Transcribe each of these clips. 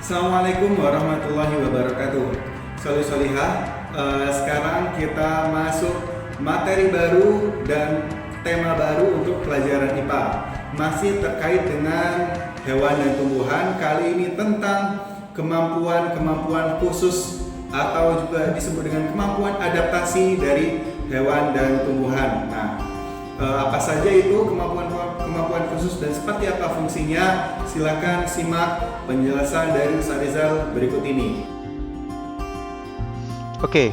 Assalamualaikum warahmatullahi wabarakatuh. Solihah, sekarang kita masuk materi baru dan tema baru untuk pelajaran IPA. Masih terkait dengan hewan dan tumbuhan. Kali ini tentang kemampuan khusus atau juga disebut dengan kemampuan adaptasi dari hewan dan tumbuhan. Nah, apa saja itu kemampuan khusus dan seperti apa fungsinya? Silakan simak penjelasan dari Ustaz Rizal berikut ini. Oke,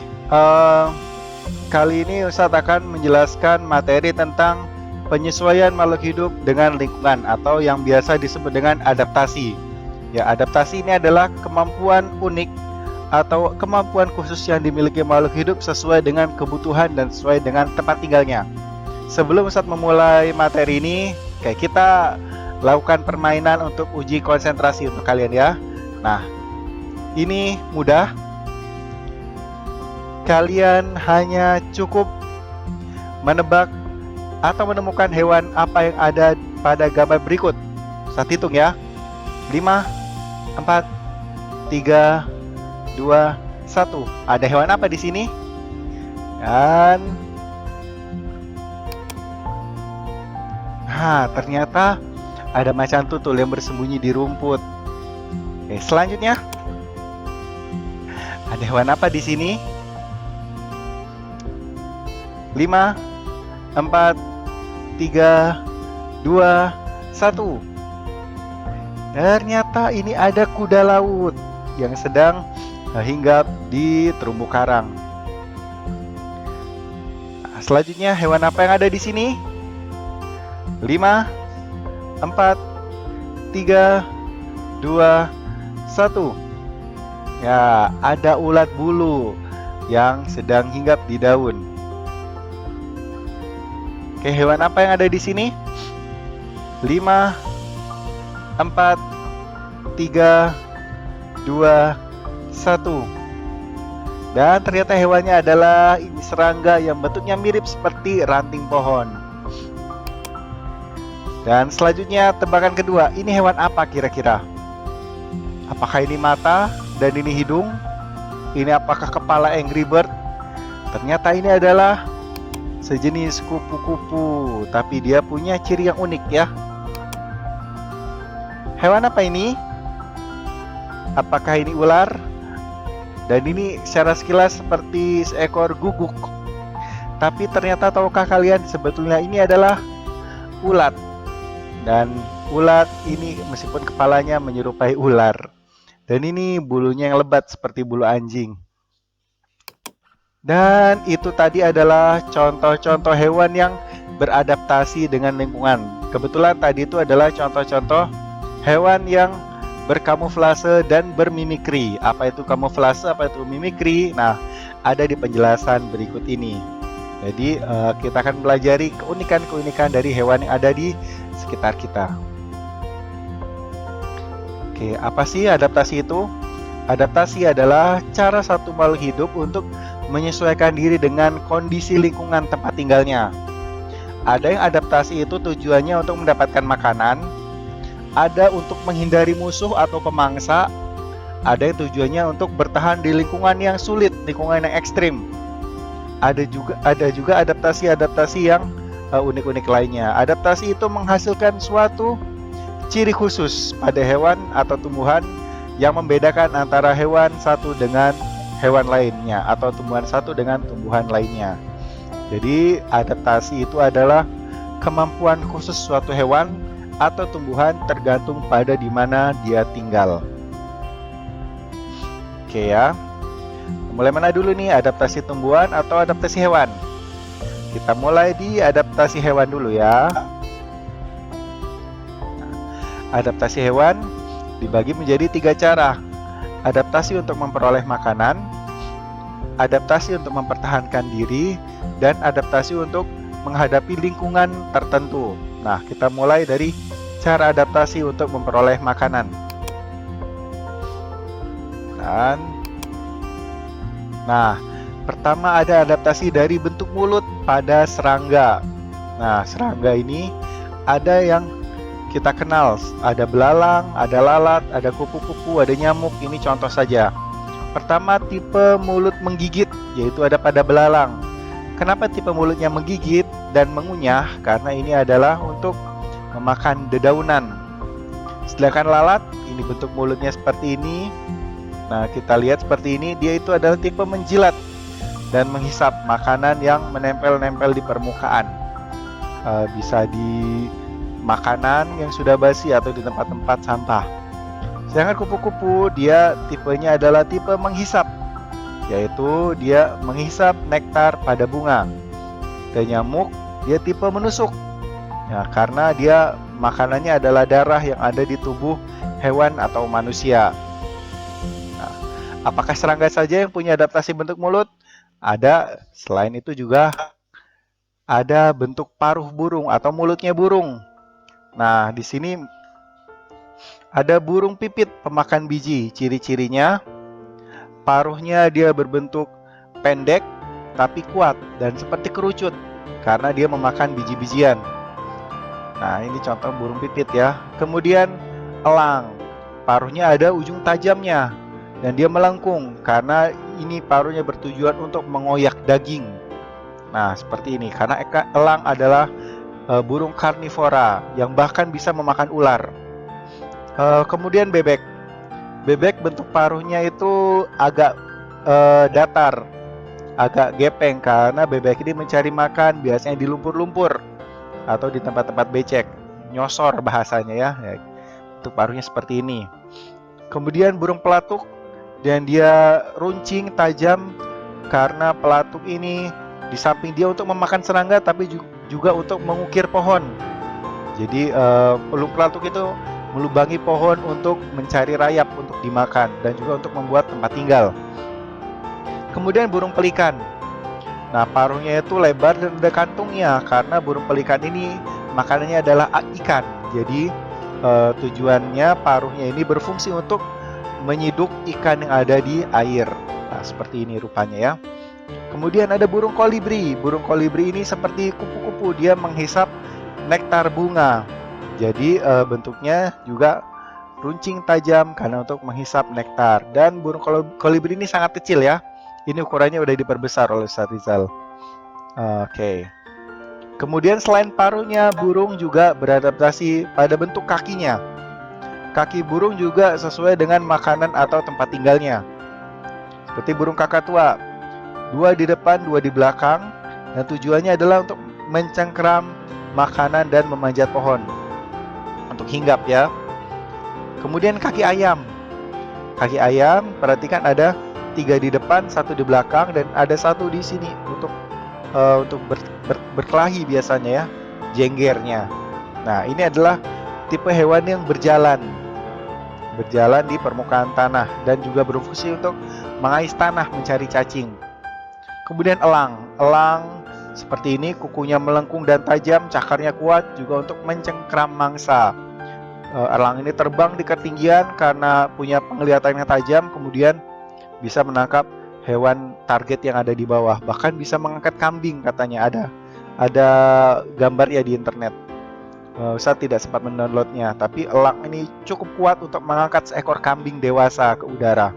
kali ini Ustadz akan menjelaskan materi tentang penyesuaian makhluk hidup dengan lingkungan atau yang biasa disebut dengan adaptasi. Ya, adaptasi ini adalah kemampuan unik atau kemampuan khusus yang dimiliki makhluk hidup sesuai dengan kebutuhan dan sesuai dengan tempat tinggalnya. Sebelum Ustadz memulai materi ini, kita lakukan permainan untuk uji konsentrasi untuk kalian ya. Nah, ini mudah. Kalian hanya cukup menebak atau menemukan hewan apa yang ada pada gambar berikut. Ustadz hitung ya. 5, 4, 3, 2, 1. Ada hewan apa di sini? Dan ternyata ada macan tutul yang bersembunyi di rumput. Oke, selanjutnya ada hewan apa di sini? 5, 4, 3, 2, 1. Ternyata ini ada kuda laut yang sedang hinggap di terumbu karang. Nah, selanjutnya hewan apa yang ada di sini? 5, 4, 3, 2, 1. Ya, ada ulat bulu yang sedang hinggap di daun. Oke, hewan apa yang ada di sini? 5, 4, 3, 2, 1. Dan ternyata hewannya adalah ini serangga yang bentuknya mirip seperti ranting pohon. Dan selanjutnya tebakan kedua, ini hewan apa kira-kira? Apakah ini mata dan ini hidung? Ini apakah kepala Angry Bird? Ternyata ini adalah sejenis kupu-kupu, tapi dia punya ciri yang unik ya. Hewan apa ini? Apakah ini ular? Dan ini secara sekilas seperti seekor guguk. Tapi ternyata tahukah kalian sebetulnya ini adalah ulat. Dan ulat ini meskipun kepalanya menyerupai ular, dan ini bulunya yang lebat seperti bulu anjing. Dan itu tadi adalah contoh-contoh hewan yang beradaptasi dengan lingkungan. Kebetulan tadi itu adalah contoh-contoh hewan yang berkamuflase dan bermimikri. Apa itu kamuflase, apa itu mimikri? Nah, ada di penjelasan berikut ini. Jadi kita akan pelajari keunikan-keunikan dari hewan yang ada di sekitar kita. Oke, apa sih adaptasi itu? Adaptasi adalah cara satu makhluk hidup untuk menyesuaikan diri dengan kondisi lingkungan tempat tinggalnya. Ada yang adaptasi itu tujuannya untuk mendapatkan makanan, ada untuk menghindari musuh atau pemangsa, ada yang tujuannya untuk bertahan di lingkungan yang sulit, lingkungan yang ekstrim. Ada juga adaptasi yang unik-unik lainnya. Adaptasi itu menghasilkan suatu ciri khusus pada hewan atau tumbuhan yang membedakan antara hewan satu dengan hewan lainnya atau tumbuhan satu dengan tumbuhan lainnya. Jadi adaptasi itu adalah kemampuan khusus suatu hewan atau tumbuhan tergantung pada di mana dia tinggal. Oke ya. Mulai mana dulu nih, adaptasi tumbuhan atau adaptasi hewan? Kita mulai di adaptasi hewan dulu ya. Adaptasi hewan dibagi menjadi 3 cara. Adaptasi untuk memperoleh makanan, adaptasi untuk mempertahankan diri, dan adaptasi untuk menghadapi lingkungan tertentu. Nah, kita mulai dari cara adaptasi untuk memperoleh makanan. Pertama ada adaptasi dari bentuk mulut pada serangga. Nah, serangga ini ada yang kita kenal, ada belalang, ada lalat, ada kupu-kupu, ada nyamuk. Ini contoh saja. Pertama, tipe mulut menggigit, yaitu ada pada belalang. Kenapa tipe mulutnya menggigit dan mengunyah? Karena ini adalah untuk memakan dedaunan. Sedangkan lalat, ini bentuk mulutnya seperti ini. Nah, kita lihat seperti ini, dia itu adalah tipe menjilat dan menghisap makanan yang menempel-nempel di permukaan. Bisa di makanan yang sudah basi atau di tempat-tempat sampah. Sedangkan kupu-kupu, dia tipenya adalah tipe menghisap, yaitu dia menghisap nektar pada bunga. Dan nyamuk, dia tipe menusuk. Ya, karena dia makanannya adalah darah yang ada di tubuh hewan atau manusia. Nah, apakah serangga saja yang punya adaptasi bentuk mulut? Ada. Selain itu juga ada bentuk paruh burung atau mulutnya burung. Nah, di sini ada burung pipit pemakan biji. Ciri-cirinya, paruhnya dia berbentuk pendek tapi kuat dan seperti kerucut karena dia memakan biji-bijian. Nah, ini contoh burung pipit ya. Kemudian elang, paruhnya ada ujung tajamnya dan dia melengkung karena ini paruhnya bertujuan untuk mengoyak daging. Nah, seperti ini karena elang adalah burung karnivora yang bahkan bisa memakan ular. Kemudian bebek. Bebek bentuk paruhnya itu agak datar, agak gepeng karena bebek ini mencari makan biasanya di lumpur-lumpur atau di tempat-tempat becek, nyosor bahasanya ya. Bentuk paruhnya seperti ini. Kemudian burung pelatuk, dan dia runcing tajam karena pelatuk ini di samping dia untuk memakan serangga tapi juga untuk mengukir pohon. Jadi burung pelatuk itu melubangi pohon untuk mencari rayap untuk dimakan dan juga untuk membuat tempat tinggal. Kemudian burung pelikan. Nah, paruhnya itu lebar dan ada kantungnya karena burung pelikan ini makanannya adalah ikan. Jadi tujuannya paruhnya ini berfungsi untuk menyiduk ikan yang ada di air. Nah, seperti ini rupanya ya. Kemudian ada burung kolibri. Burung kolibri ini seperti kupu-kupu, dia menghisap nektar bunga. Jadi bentuknya juga runcing tajam karena untuk menghisap nektar. Dan burung kolibri ini sangat kecil ya. Ini ukurannya udah diperbesar oleh Ustaz Rizal. Oke. Kemudian selain paruhnya, burung juga beradaptasi pada bentuk kakinya. Kaki burung juga sesuai dengan makanan atau tempat tinggalnya. Seperti burung kakatua, 2 di depan, 2 di belakang. Dan tujuannya adalah untuk mencengkeram makanan dan memanjat pohon untuk hinggap ya. Kemudian kaki ayam. Kaki ayam, perhatikan ada 3 di depan, 1 di belakang, dan ada 1 di sini untuk berkelahi biasanya ya, jenggernya. Nah, ini adalah tipe hewan yang berjalan di permukaan tanah dan juga berfungsi untuk mengais tanah mencari cacing. Kemudian elang seperti ini, kukunya melengkung dan tajam, cakarnya kuat juga untuk mencengkram mangsa. Elang ini terbang di ketinggian karena punya penglihatan yang tajam, kemudian bisa menangkap hewan target yang ada di bawah. Bahkan bisa mengangkat kambing katanya, ada gambar ya di internet. Saya tidak sempat mendownloadnya, tapi elang ini cukup kuat untuk mengangkat seekor kambing dewasa ke udara.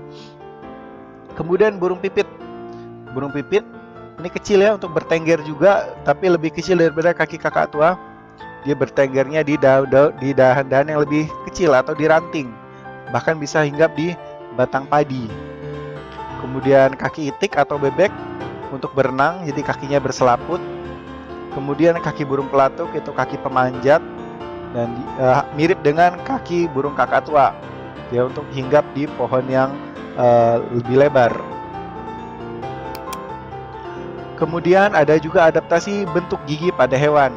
Kemudian burung pipit. Burung pipit ini kecil ya untuk bertengger juga, tapi lebih kecil daripada kaki kakak tua. Dia bertenggernya di dahan-dahan yang lebih kecil atau di ranting. Bahkan bisa hinggap di batang padi. Kemudian kaki itik atau bebek untuk berenang, jadi kakinya berselaput. Kemudian kaki burung pelatuk itu kaki pemanjat dan mirip dengan kaki burung kakatua, dia untuk hinggap di pohon yang lebih lebar. Kemudian ada juga adaptasi bentuk gigi pada hewan.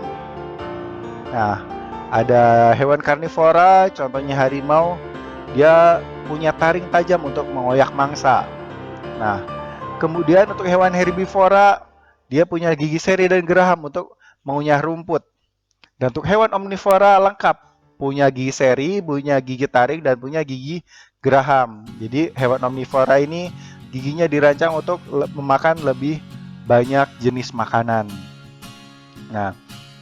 Nah, ada hewan karnivora, contohnya harimau, dia punya taring tajam untuk mengoyak mangsa. Nah, kemudian untuk hewan herbivora, dia punya gigi seri dan geraham untuk mengunyah rumput. Dan untuk hewan omnivora lengkap, punya gigi seri, punya gigi taring, dan punya gigi geraham. Jadi hewan omnivora ini giginya dirancang untuk memakan lebih banyak jenis makanan. Nah,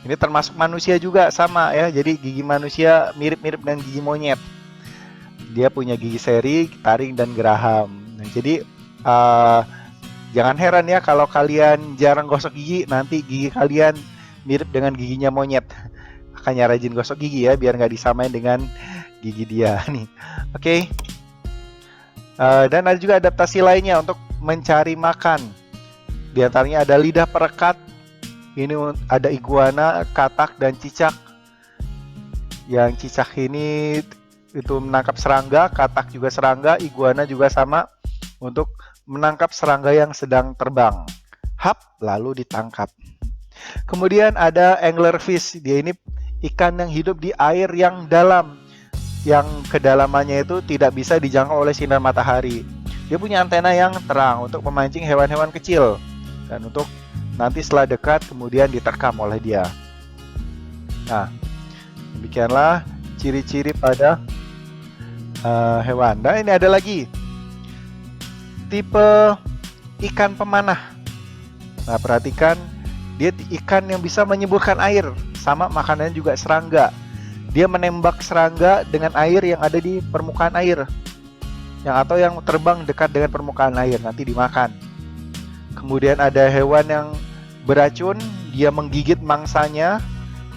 Ini termasuk manusia juga sama ya. Jadi gigi manusia mirip-mirip dengan gigi monyet. Dia punya gigi seri, taring, dan geraham. Nah, jadi jangan heran ya kalau kalian jarang gosok gigi, nanti gigi kalian mirip dengan giginya monyet. Makanya rajin gosok gigi ya, biar nggak disamain dengan gigi dia nih. Oke. Dan ada juga adaptasi lainnya untuk mencari makan. Di antaranya ada lidah perekat. Ini ada iguana, katak, dan cicak. Yang cicak ini itu menangkap serangga, katak juga serangga, iguana juga sama untuk menangkap serangga yang sedang terbang. Hap, lalu ditangkap. Kemudian ada anglerfish. Dia ini ikan yang hidup di air yang dalam, yang kedalamannya itu tidak bisa dijangkau oleh sinar matahari. Dia punya antena yang terang untuk memancing hewan-hewan kecil, dan untuk nanti setelah dekat kemudian diterkam oleh dia. Nah, demikianlah ciri-ciri pada hewan. Nah, ini ada lagi tipe ikan pemanah. Nah, perhatikan, dia ikan yang bisa menyemburkan air, sama makanannya juga serangga. Dia menembak serangga dengan air yang ada di permukaan air, atau yang terbang dekat dengan permukaan air, nanti dimakan. Kemudian ada hewan yang beracun, dia menggigit mangsanya,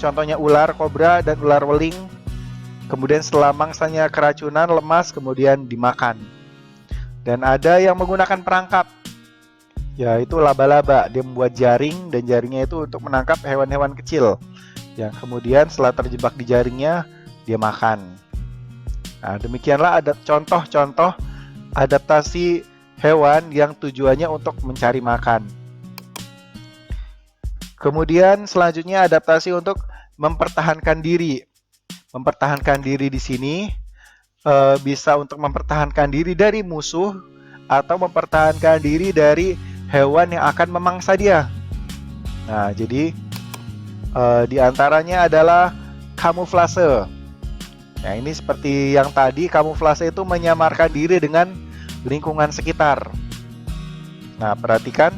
contohnya ular kobra dan ular weling. Kemudian setelah mangsanya keracunan, lemas, kemudian dimakan. Dan ada yang menggunakan perangkap, yaitu laba-laba. Dia membuat jaring, dan jaringnya itu untuk menangkap hewan-hewan kecil, yang kemudian setelah terjebak di jaringnya, dia makan. Nah, demikianlah ada contoh-contoh adaptasi hewan yang tujuannya untuk mencari makan. Kemudian selanjutnya adaptasi untuk mempertahankan diri. Mempertahankan diri di sini bisa untuk mempertahankan diri dari musuh atau mempertahankan diri dari hewan yang akan memangsa dia. Nah, jadi di antaranya adalah kamuflase. Nah, ini seperti yang tadi, kamuflase itu menyamarkan diri dengan lingkungan sekitar. Nah, perhatikan,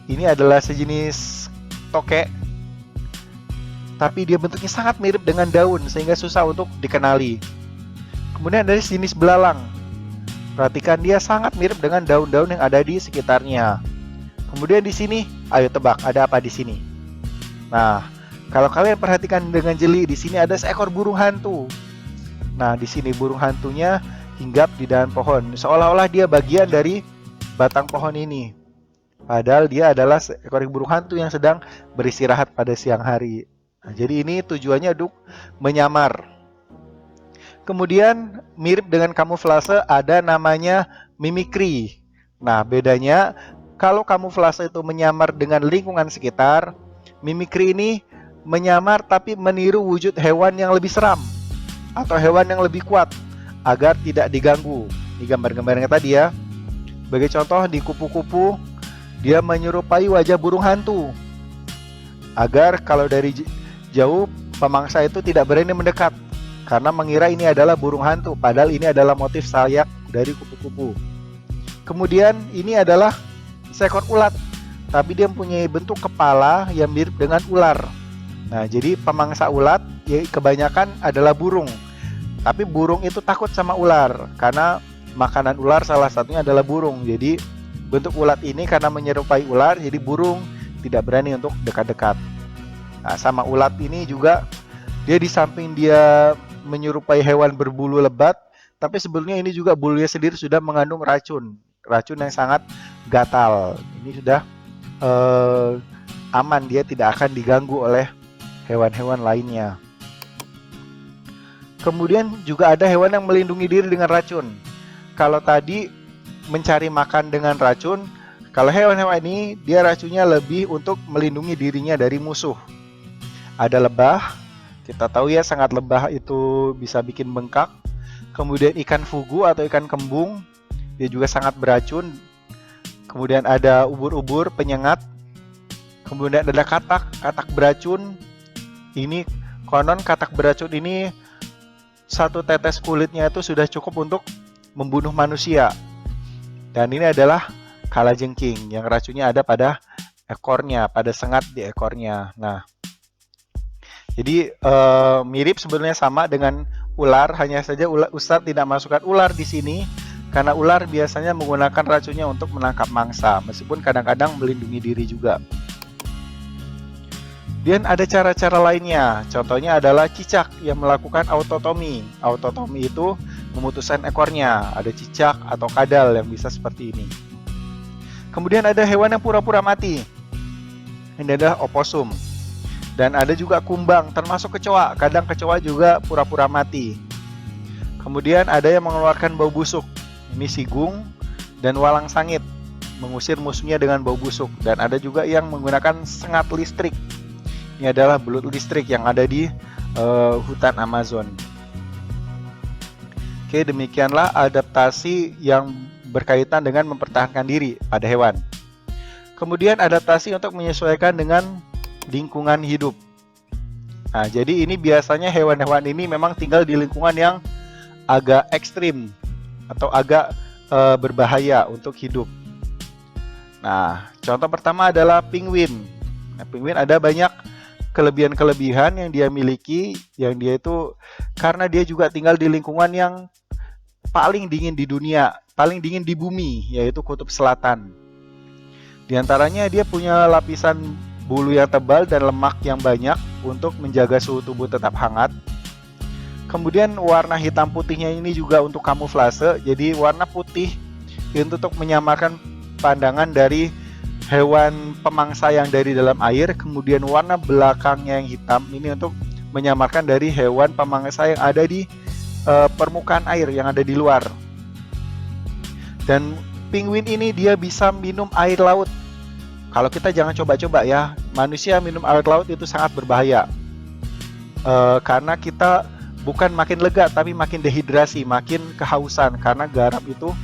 ini adalah sejenis tokek, tapi dia bentuknya sangat mirip dengan daun sehingga susah untuk dikenali. Kemudian ada sejenis belalang. Perhatikan, dia sangat mirip dengan daun-daun yang ada di sekitarnya. Kemudian di sini, ayo tebak, ada apa di sini? Nah, kalau kalian perhatikan dengan jeli, di sini ada seekor burung hantu. Nah, di sini burung hantunya hinggap di dahan pohon, seolah-olah dia bagian dari batang pohon ini. Padahal dia adalah seekor burung hantu yang sedang beristirahat pada siang hari. Nah, jadi ini tujuannya untuk menyamar. Kemudian mirip dengan kamuflase ada namanya mimikri. Nah, bedanya kalau kamuflase itu menyamar dengan lingkungan sekitar, mimikri ini menyamar tapi meniru wujud hewan yang lebih seram atau hewan yang lebih kuat agar tidak diganggu. Di gambar-gambarnya tadi ya. Sebagai contoh, di kupu-kupu dia menyerupai wajah burung hantu agar kalau dari jauh pemangsa itu tidak berani mendekat karena mengira ini adalah burung hantu, padahal ini adalah motif sayap dari kupu-kupu. Kemudian ini adalah seekor ulat, tapi dia mempunyai bentuk kepala yang mirip dengan ular. Nah, jadi pemangsa ulat ya kebanyakan adalah burung. Tapi burung itu takut sama ular karena makanan ular salah satunya adalah burung. Jadi bentuk ulat ini karena menyerupai ular, jadi burung tidak berani untuk dekat-dekat. Nah, sama ulat ini juga dia di samping dia menyerupai hewan berbulu lebat, tapi sebetulnya ini juga bulunya sendiri sudah mengandung racun yang sangat gatal. Ini sudah aman, dia tidak akan diganggu oleh hewan-hewan lainnya. Kemudian juga ada hewan yang melindungi diri dengan racun. Kalau tadi mencari makan dengan racun, kalau hewan-hewan ini dia racunnya lebih untuk melindungi dirinya dari musuh. Ada lebah, kita tahu ya sangat lebah itu bisa bikin bengkak. Kemudian ikan fugu atau ikan kembung, dia juga sangat beracun. Kemudian ada ubur-ubur penyengat. Kemudian ada katak beracun. Ini konon katak beracun ini satu tetes kulitnya itu sudah cukup untuk membunuh manusia. Dan ini adalah kalajengking yang racunnya ada pada ekornya, pada sengat di ekornya. Nah, Jadi mirip sebenarnya sama dengan ular, hanya saja Ustadz tidak masukkan ular di sini karena ular biasanya menggunakan racunnya untuk menangkap mangsa, meskipun kadang-kadang melindungi diri juga. Dan ada cara-cara lainnya, contohnya adalah cicak yang melakukan autotomi. Autotomi itu memutuskan ekornya, ada cicak atau kadal yang bisa seperti ini. Kemudian ada hewan yang pura-pura mati, ini adalah oposum. Dan ada juga kumbang, termasuk kecoa, kadang kecoa juga pura-pura mati. Kemudian ada yang mengeluarkan bau busuk, ini sigung dan walang sangit, mengusir musuhnya dengan bau busuk. Dan ada juga yang menggunakan sengat listrik. Ini adalah belut listrik yang ada di hutan Amazon. Oke, demikianlah adaptasi yang berkaitan dengan mempertahankan diri pada hewan. Kemudian adaptasi untuk menyesuaikan dengan lingkungan hidup. Nah, jadi ini biasanya hewan-hewan ini memang tinggal di lingkungan yang agak ekstrim atau agak berbahaya untuk hidup. Nah, contoh pertama adalah penguin. Nah, penguin ada banyak kelebihan-kelebihan yang dia miliki, yang dia itu karena dia juga tinggal di lingkungan yang paling dingin di dunia, paling dingin di bumi, yaitu kutub selatan. Di antaranya dia punya lapisan bulu yang tebal dan lemak yang banyak untuk menjaga suhu tubuh tetap hangat. Kemudian warna hitam putihnya ini juga untuk kamuflase, jadi warna putih untuk menyamarkan pandangan dari hewan pemangsa yang dari dalam air. Kemudian warna belakangnya yang hitam ini untuk menyamarkan dari hewan pemangsa yang ada di permukaan air, yang ada di luar. Dan penguin ini dia bisa minum air laut. Kalau kita jangan coba-coba ya, manusia minum air laut itu sangat berbahaya. Karena kita bukan makin lega tapi makin dehidrasi, makin kehausan, karena garam itu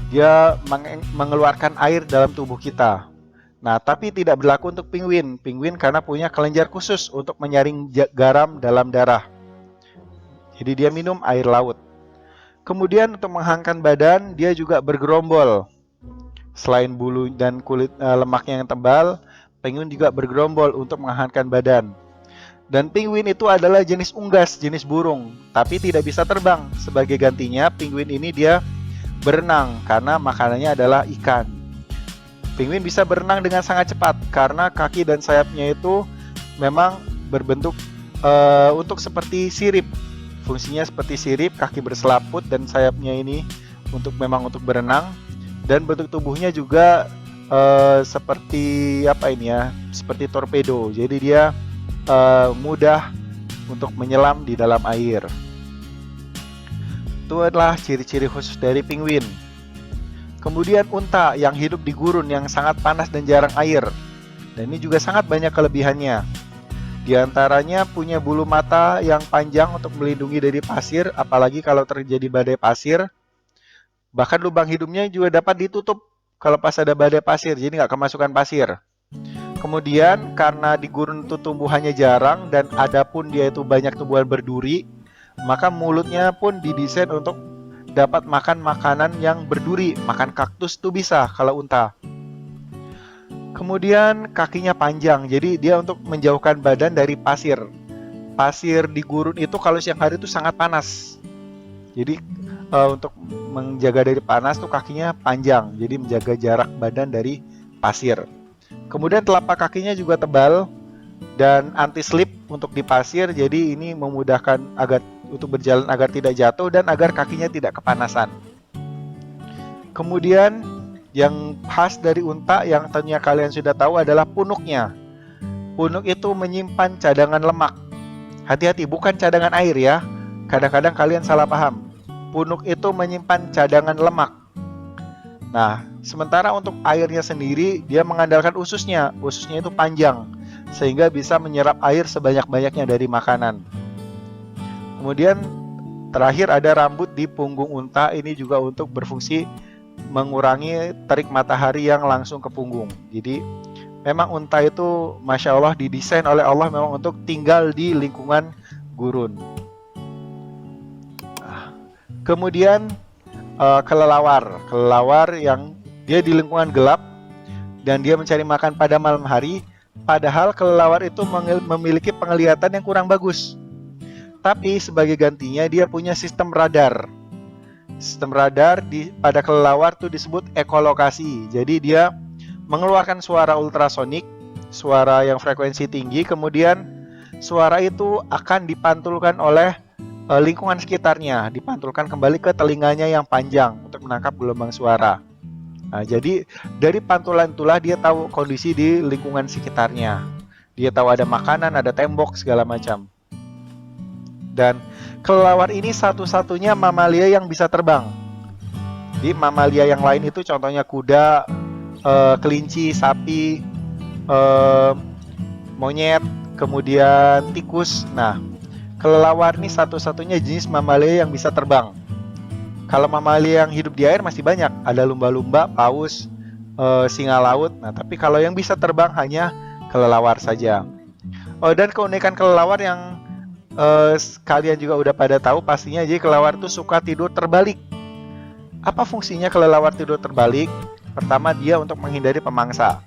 dia mengeluarkan air dalam tubuh kita. Nah, tapi tidak berlaku untuk penguin. Penguin karena punya kelenjar khusus untuk menyaring garam dalam darah. Jadi dia minum air laut. Kemudian untuk menghangatkan badan, dia juga bergerombol. Selain bulu dan kulit lemaknya yang tebal, penguin juga bergerombol untuk menghangatkan badan. Dan penguin itu adalah jenis unggas, jenis burung, tapi tidak bisa terbang. Sebagai gantinya, penguin ini dia berenang karena makanannya adalah ikan. Penguin bisa berenang dengan sangat cepat karena kaki dan sayapnya itu memang berbentuk untuk seperti sirip. Fungsinya seperti sirip, kaki berselaput dan sayapnya ini memang untuk berenang. Dan bentuk tubuhnya juga seperti apa ini ya? Seperti torpedo. Jadi dia mudah untuk menyelam di dalam air. Itu adalah ciri-ciri khusus dari penguin. Kemudian unta yang hidup di gurun yang sangat panas dan jarang air. Dan ini juga sangat banyak kelebihannya. Di antaranya punya bulu mata yang panjang untuk melindungi dari pasir, apalagi kalau terjadi badai pasir. Bahkan lubang hidungnya juga dapat ditutup kalau pas ada badai pasir, jadi nggak kemasukan pasir. Kemudian karena di gurun itu tumbuhannya jarang dan ada pun dia itu banyak tumbuhan berduri, maka mulutnya pun didesain untuk dapat makan makanan yang berduri. Makan kaktus tuh bisa kalau unta. Kemudian kakinya panjang, jadi dia untuk menjauhkan badan dari pasir. Pasir di gurun itu kalau siang hari itu sangat panas. Jadi untuk menjaga dari panas tuh kakinya panjang, jadi menjaga jarak badan dari pasir. Kemudian telapak kakinya juga tebal dan anti slip untuk di pasir, jadi ini memudahkan untuk berjalan agar tidak jatuh dan agar kakinya tidak kepanasan. Kemudian yang khas dari unta yang tentunya kalian sudah tahu adalah punuknya. Punuk itu menyimpan cadangan lemak. Hati-hati, bukan cadangan air ya. Kadang-kadang kalian salah paham. Punuk itu menyimpan cadangan lemak. Nah, sementara untuk airnya sendiri, dia mengandalkan ususnya. Ususnya itu panjang, sehingga bisa menyerap air sebanyak-banyaknya dari makanan. Kemudian, terakhir ada rambut di punggung unta. Ini juga untuk berfungsi mengurangi terik matahari yang langsung ke punggung. Jadi, memang unta itu, Masya Allah, didesain oleh Allah memang untuk tinggal di lingkungan gurun. Kemudian kelelawar yang dia di lingkungan gelap dan dia mencari makan pada malam hari, Padahal kelelawar itu memiliki penglihatan yang kurang bagus. Tapi sebagai gantinya dia punya sistem radar. Sistem radar pada kelelawar itu disebut ekolokasi. Jadi dia mengeluarkan suara ultrasonik, suara yang frekuensi tinggi, kemudian suara itu akan dipantulkan oleh lingkungan sekitarnya, dipantulkan kembali ke telinganya yang panjang untuk menangkap gelombang suara. Nah, jadi dari pantulan itulah dia tahu kondisi di lingkungan sekitarnya. Dia tahu ada makanan, ada tembok, segala macam. Dan kelelawar ini satu-satunya mamalia yang bisa terbang. Di mamalia yang lain itu contohnya kuda, kelinci, sapi, monyet, kemudian tikus. Nah, kelelawar ini satu-satunya jenis mamalia yang bisa terbang. Kalau mamalia yang hidup di air masih banyak, ada lumba-lumba, paus, singa laut. Nah, tapi kalau yang bisa terbang hanya kelelawar saja. Oh, dan keunikan kelelawar yang kalian juga udah pada tahu pastinya, jadi kelelawar itu suka tidur terbalik. Apa fungsinya kelelawar tidur terbalik? Pertama, dia untuk menghindari pemangsa.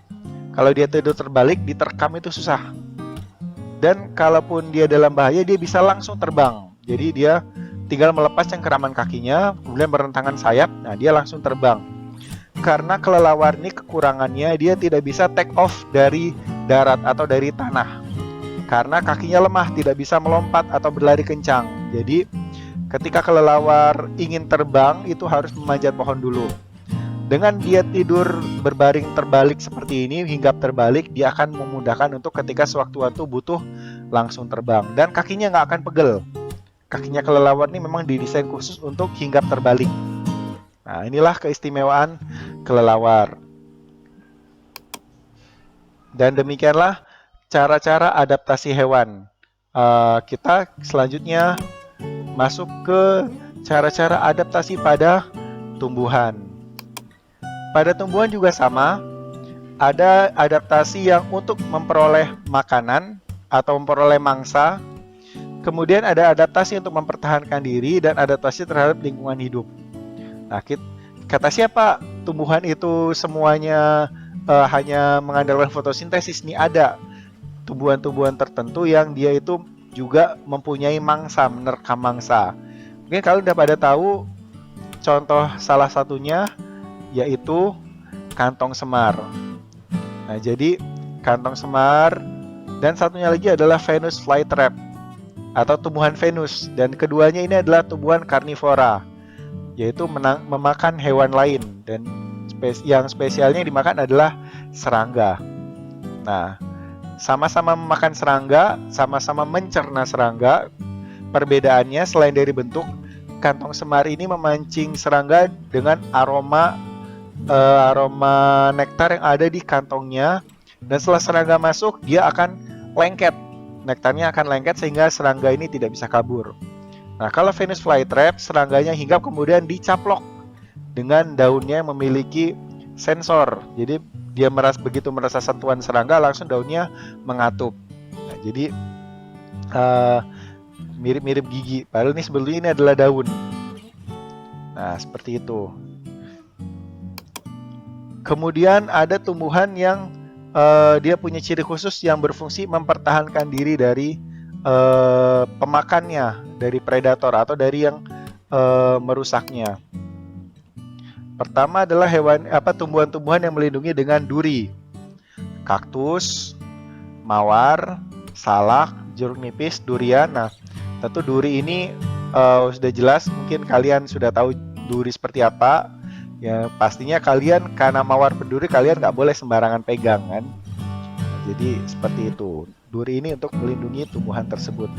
Kalau dia tidur terbalik, diterkam itu susah. Dan kalaupun dia dalam bahaya, dia bisa langsung terbang. Jadi dia tinggal melepas cengkeraman kakinya, kemudian berentangan sayap, nah dia langsung terbang. Karena kelelawar ini kekurangannya, dia tidak bisa take off dari darat atau dari tanah. Karena kakinya lemah, tidak bisa melompat atau berlari kencang. Jadi ketika kelelawar ingin terbang, itu harus memanjat pohon dulu. Dengan dia tidur berbaring terbalik seperti ini, hinggap terbalik, dia akan memudahkan untuk ketika sewaktu-waktu butuh langsung terbang. Dan kakinya nggak akan pegel. Kakinya kelelawar ini memang didesain khusus untuk hinggap terbalik. Nah, inilah keistimewaan kelelawar. Dan demikianlah cara-cara adaptasi hewan. Kita selanjutnya masuk ke cara-cara adaptasi pada tumbuhan. Pada tumbuhan juga sama, ada adaptasi yang untuk memperoleh makanan atau memperoleh mangsa. Kemudian ada adaptasi untuk mempertahankan diri dan adaptasi terhadap lingkungan hidup. Nah, kata siapa tumbuhan itu semuanya hanya mengandalkan fotosintesis? Ini ada tumbuhan-tumbuhan tertentu yang dia itu juga mempunyai mangsa, menerkam mangsa. Mungkin kalian udah pada tahu contoh salah satunya yaitu kantong semar. Nah, jadi kantong semar dan satunya lagi adalah Venus flytrap atau tumbuhan Venus, dan keduanya ini adalah tumbuhan karnivora, yaitu memakan hewan lain, dan yang spesialnya yang dimakan adalah serangga. Nah, sama-sama memakan serangga, sama-sama mencerna serangga. Perbedaannya selain dari bentuk, kantong semar ini memancing serangga dengan aroma nektar yang ada di kantongnya, dan setelah serangga masuk, dia akan lengket. Nektarnya akan lengket sehingga serangga ini tidak bisa kabur. Nah, kalau Venus flytrap, serangganya hinggap kemudian dicaplok dengan daunnya yang memiliki sensor. Jadi dia begitu merasa sentuhan serangga, langsung daunnya mengatup. Nah, jadi mirip-mirip gigi. Padahal ini sebetulnya ini adalah daun. Nah, seperti itu. Kemudian ada tumbuhan yang dia punya ciri khusus yang berfungsi mempertahankan diri dari pemakannya, dari predator atau dari yang merusaknya. Pertama adalah tumbuhan-tumbuhan yang melindungi dengan duri, kaktus, mawar, salak, jeruk nipis, durian. Nah, tentu duri ini sudah jelas, mungkin kalian sudah tahu duri seperti apa. Ya, pastinya kalian karena mawar berduri, kalian nggak boleh sembarangan pegang kan. Nah, jadi seperti itu. Duri ini untuk melindungi tumbuhan tersebut.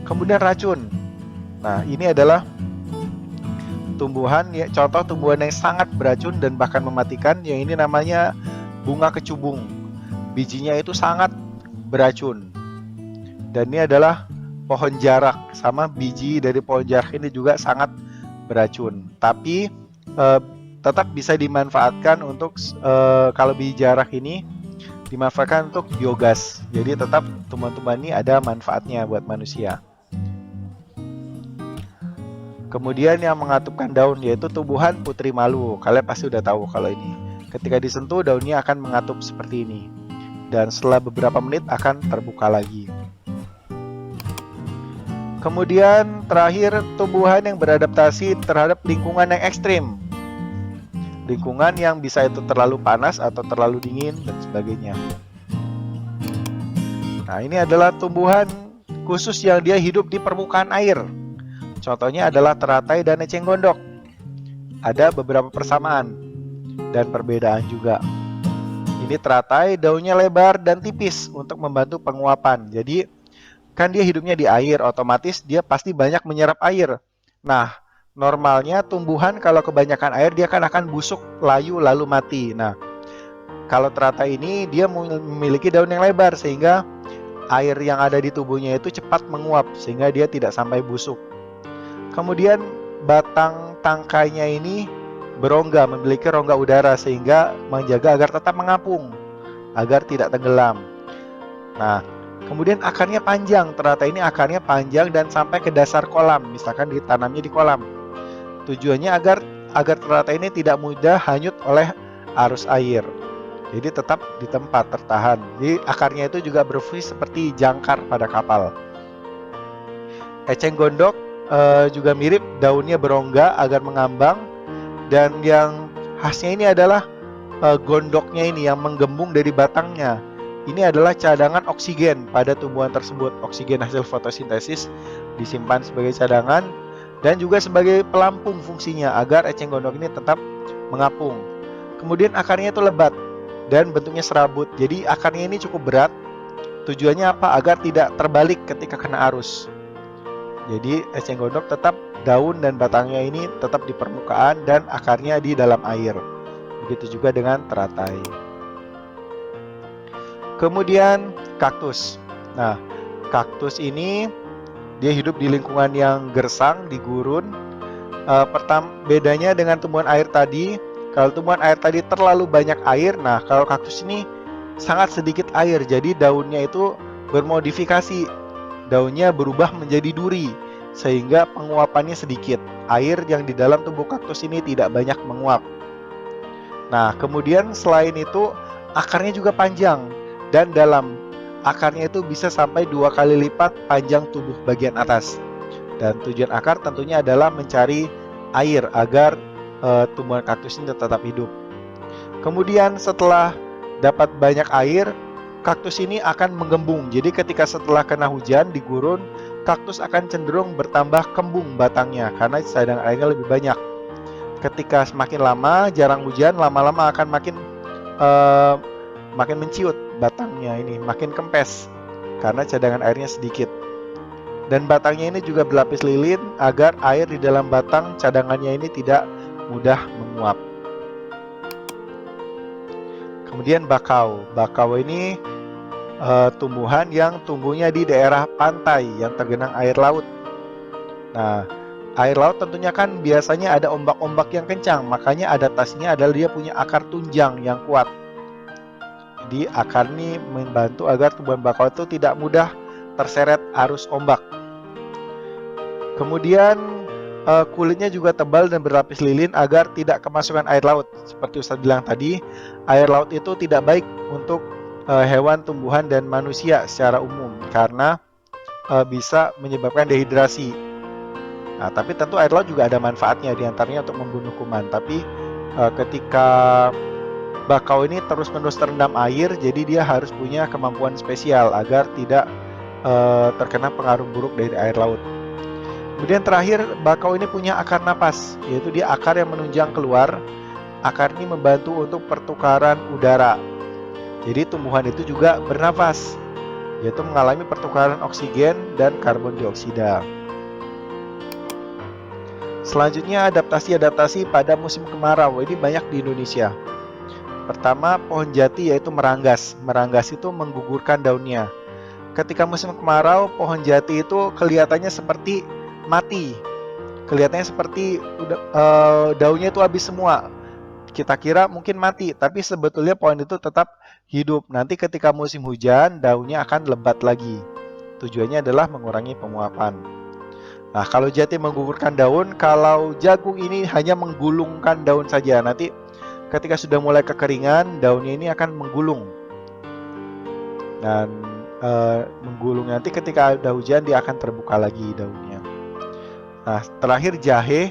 Kemudian racun. Nah, ini adalah tumbuhan, ya, contoh tumbuhan yang sangat beracun dan bahkan mematikan. Yang ini namanya bunga kecubung. Bijinya itu sangat beracun. Dan ini adalah pohon jarak. Sama biji dari pohon jarak ini juga sangat beracun. Tapi tetap bisa dimanfaatkan untuk kalau biji jarak ini dimanfaatkan untuk biogas. Jadi tetap tumbuhan-tumbuhan ini ada manfaatnya buat manusia. Kemudian yang mengatupkan daun yaitu tumbuhan putri malu. Kalian pasti udah tahu kalau ini. Ketika disentuh daunnya akan mengatup seperti ini. dan setelah beberapa menit akan terbuka lagi. Kemudian terakhir, tumbuhan yang beradaptasi terhadap lingkungan yang ekstrim. Lingkungan yang bisa itu terlalu panas atau terlalu dingin dan sebagainya. Nah, ini adalah tumbuhan khusus yang dia hidup di permukaan air. Contohnya adalah teratai dan eceng gondok. Ada beberapa persamaan dan perbedaan juga. Ini teratai, daunnya lebar dan tipis untuk membantu penguapan. Jadi kan dia hidupnya di air, otomatis dia pasti banyak menyerap air. Nah, normalnya tumbuhan kalau kebanyakan air dia akan busuk, layu, lalu mati. Nah, kalau teratai ini dia memiliki daun yang lebar sehingga air yang ada di tubuhnya itu cepat menguap sehingga dia tidak sampai busuk. Kemudian batang tangkainya ini berongga, memiliki rongga udara sehingga menjaga agar tetap mengapung, agar tidak tenggelam. Nah, kemudian akarnya panjang, teratai ini akarnya panjang dan sampai ke dasar kolam, misalkan ditanamnya di kolam. Tujuannya agar teratai ini tidak mudah hanyut oleh arus air. Jadi tetap di tempat tertahan. Jadi akarnya itu juga berfungsi seperti jangkar pada kapal. Eceng gondok juga mirip, daunnya berongga agar mengambang, dan yang khasnya ini adalah gondoknya ini yang menggembung dari batangnya. Ini adalah cadangan oksigen pada tumbuhan tersebut. Oksigen hasil fotosintesis disimpan sebagai cadangan dan juga sebagai pelampung fungsinya agar eceng gondok ini tetap mengapung. Kemudian akarnya itu lebat dan bentuknya serabut. Jadi akarnya ini cukup berat. Tujuannya apa? Agar tidak terbalik ketika kena arus. Jadi eceng gondok tetap daun dan batangnya ini tetap di permukaan dan akarnya di dalam air. Begitu juga dengan teratai. Kemudian kaktus. Nah, kaktus ini dia hidup di lingkungan yang gersang, di gurun. Bedanya dengan tumbuhan air tadi, kalau tumbuhan air tadi terlalu banyak air, nah kalau kaktus ini sangat sedikit air, jadi daunnya itu bermodifikasi. Daunnya berubah menjadi duri, sehingga penguapannya sedikit. Air yang di dalam tubuh kaktus ini tidak banyak menguap. Nah, kemudian selain itu, akarnya juga panjang. Dan dalam akarnya itu bisa sampai 2 kali lipat panjang tubuh bagian atas. Dan tujuan akar tentunya adalah mencari air agar tumbuhan kaktus ini tetap hidup. Kemudian setelah dapat banyak air, kaktus ini akan menggembung. Jadi ketika setelah kena hujan di gurun, kaktus akan cenderung bertambah kembung batangnya karena cadangan airnya lebih banyak. Ketika semakin lama jarang hujan, lama-lama akan makin menciut batangnya ini, makin kempes karena cadangan airnya sedikit. Dan batangnya ini juga berlapis lilin agar air di dalam batang cadangannya ini tidak mudah menguap. Kemudian bakau. Bakau ini tumbuhan yang tumbuhnya di daerah pantai yang tergenang air laut. Nah, air laut tentunya kan biasanya ada ombak-ombak yang kencang, makanya adaptasinya adalah dia punya akar tunjang yang kuat. Jadi akar ini membantu agar tumbuhan bakau itu tidak mudah terseret arus ombak. Kemudian kulitnya juga tebal dan berlapis lilin agar tidak kemasukan air laut. Seperti Ustadz bilang tadi, air laut itu tidak baik untuk hewan, tumbuhan, dan manusia secara umum karena bisa menyebabkan dehidrasi. Nah, tapi tentu air laut juga ada manfaatnya, diantaranya untuk membunuh kuman. Tapi ketika bakau ini terus-menerus terendam air, jadi dia harus punya kemampuan spesial agar tidak terkena pengaruh buruk dari air laut. Kemudian terakhir, bakau ini punya akar napas, yaitu dia akar yang menunjang keluar. Akar ini membantu untuk pertukaran udara. Jadi tumbuhan itu juga bernafas, yaitu mengalami pertukaran oksigen dan karbon dioksida. Selanjutnya adaptasi-adaptasi pada musim kemarau, ini banyak di Indonesia. Pertama, pohon jati yaitu meranggas. Meranggas itu menggugurkan daunnya. Ketika musim kemarau, pohon jati itu kelihatannya seperti mati. Kelihatannya seperti daunnya itu habis semua. Kita kira mungkin mati, tapi sebetulnya pohon itu tetap hidup. Nanti ketika musim hujan, daunnya akan lebat lagi. Tujuannya adalah mengurangi penguapan. Nah, kalau jati menggugurkan daun, kalau jagung ini hanya menggulungkan daun saja. Nanti ketika sudah mulai kekeringan, daunnya ini akan menggulung. dan menggulung. Nanti ketika ada hujan dia akan terbuka lagi daunnya. Nah, terakhir jahe.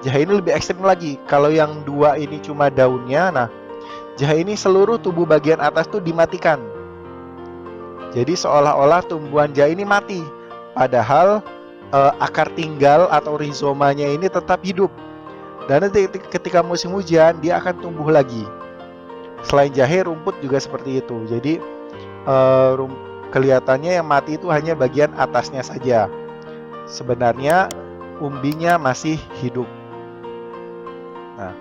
Jahe ini lebih ekstrim lagi. Kalau yang dua ini cuma daunnya, nah jahe ini seluruh tubuh bagian atas tuh dimatikan. Jadi seolah-olah tumbuhan jahe ini mati. Padahal akar tinggal atau rizomanya ini tetap hidup. Dan nanti ketika musim hujan dia akan tumbuh lagi. Selain jahe, rumput juga seperti itu. Jadi kelihatannya yang mati itu hanya bagian atasnya saja. Sebenarnya umbinya masih hidup. Nah,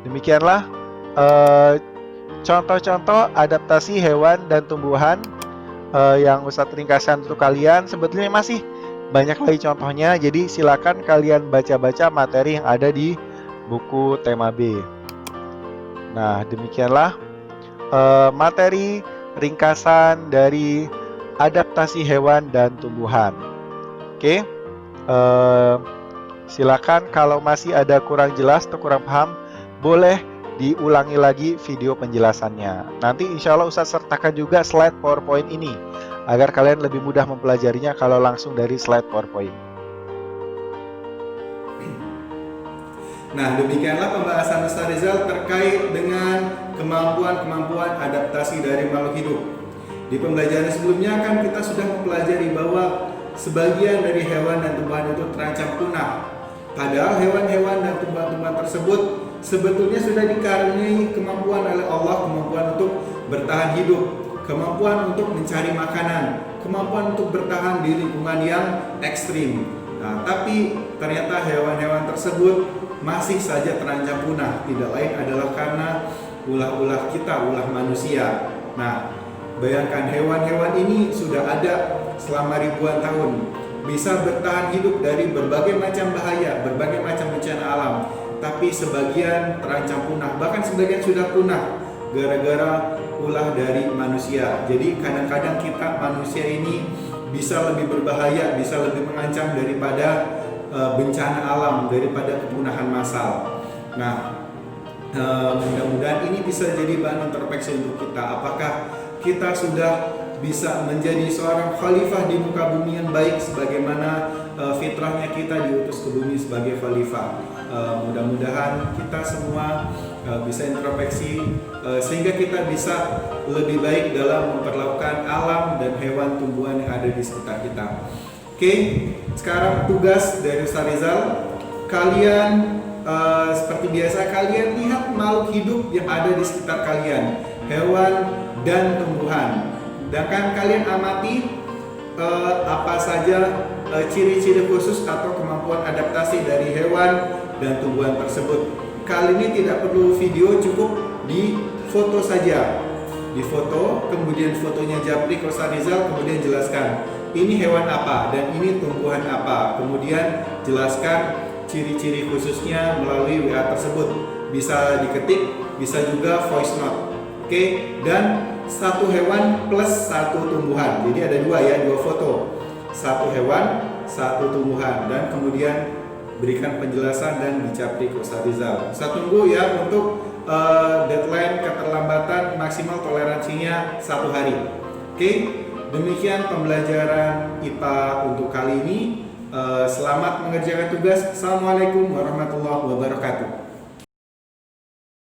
demikianlah contoh-contoh adaptasi hewan dan tumbuhan yang Ustadz ringkaskan untuk kalian. Sebetulnya masih banyak lagi contohnya, jadi silakan kalian baca-baca materi yang ada di buku tema B. Nah, demikianlah materi ringkasan dari adaptasi hewan dan tumbuhan. Oke, silakan kalau masih ada kurang jelas atau kurang paham, boleh diulangi lagi video penjelasannya. Nanti insya Allah Ustadz sertakan juga slide PowerPoint ini agar kalian lebih mudah mempelajarinya kalau langsung dari slide PowerPoint. Nah, demikianlah pembahasan Ustaz Rizal terkait dengan kemampuan-kemampuan adaptasi dari makhluk hidup. Di pembelajaran sebelumnya kan kita sudah mempelajari bahwa sebagian dari hewan dan tumbuhan itu terancam punah. Padahal hewan-hewan dan tumbuhan-tumbuhan tersebut sebetulnya sudah dikaruniai kemampuan oleh Allah, kemampuan untuk bertahan hidup, kemampuan untuk mencari makanan, kemampuan untuk bertahan di lingkungan yang ekstrim. Nah, tapi ternyata hewan-hewan tersebut masih saja terancam punah. Tidak lain adalah karena ulah-ulah kita, ulah manusia. Nah, bayangkan hewan-hewan ini sudah ada selama ribuan tahun, bisa bertahan hidup dari berbagai macam bahaya, berbagai macam bencana alam. Tapi sebagian terancam punah, bahkan sebagian sudah punah gara-gara ulah dari manusia. Jadi kadang-kadang kita manusia ini bisa lebih berbahaya, bisa lebih mengancam daripada bencana alam, daripada kepunahan massal. Nah, mudah-mudahan ini bisa jadi bahan introspeksi untuk kita. Apakah kita sudah bisa menjadi seorang khalifah di muka bumi yang baik sebagaimana fitrahnya kita diutus ke bumi sebagai khalifah. Mudah-mudahan kita semua bisa introspeksi sehingga kita bisa lebih baik dalam memperlakukan alam dan hewan tumbuhan yang ada di sekitar kita. Oke, sekarang tugas dari Ustaz Rizal, kalian seperti biasa kalian lihat makhluk hidup yang ada di sekitar kalian, hewan dan tumbuhan. Dan kan kalian amati apa saja ciri-ciri khusus atau kemampuan adaptasi dari hewan dan tumbuhan tersebut. Kali ini tidak perlu video, cukup di foto saja. Di foto, kemudian fotonya japri ke Ustaz Rizal, kemudian jelaskan ini hewan apa dan ini tumbuhan apa. Kemudian jelaskan ciri-ciri khususnya melalui WA tersebut. Bisa diketik, bisa juga voice note. Oke, dan satu hewan plus satu tumbuhan. Jadi ada dua ya, dua foto. Satu hewan, satu tumbuhan, dan kemudian berikan penjelasan dan dicapri ke Ustaz Rizal. Saya tunggu ya untuk deadline keterlambatan maksimal toleransinya 1 hari. Oke, demikian pembelajaran IPA untuk kali ini. Selamat mengerjakan tugas. Assalamualaikum warahmatullahi wabarakatuh.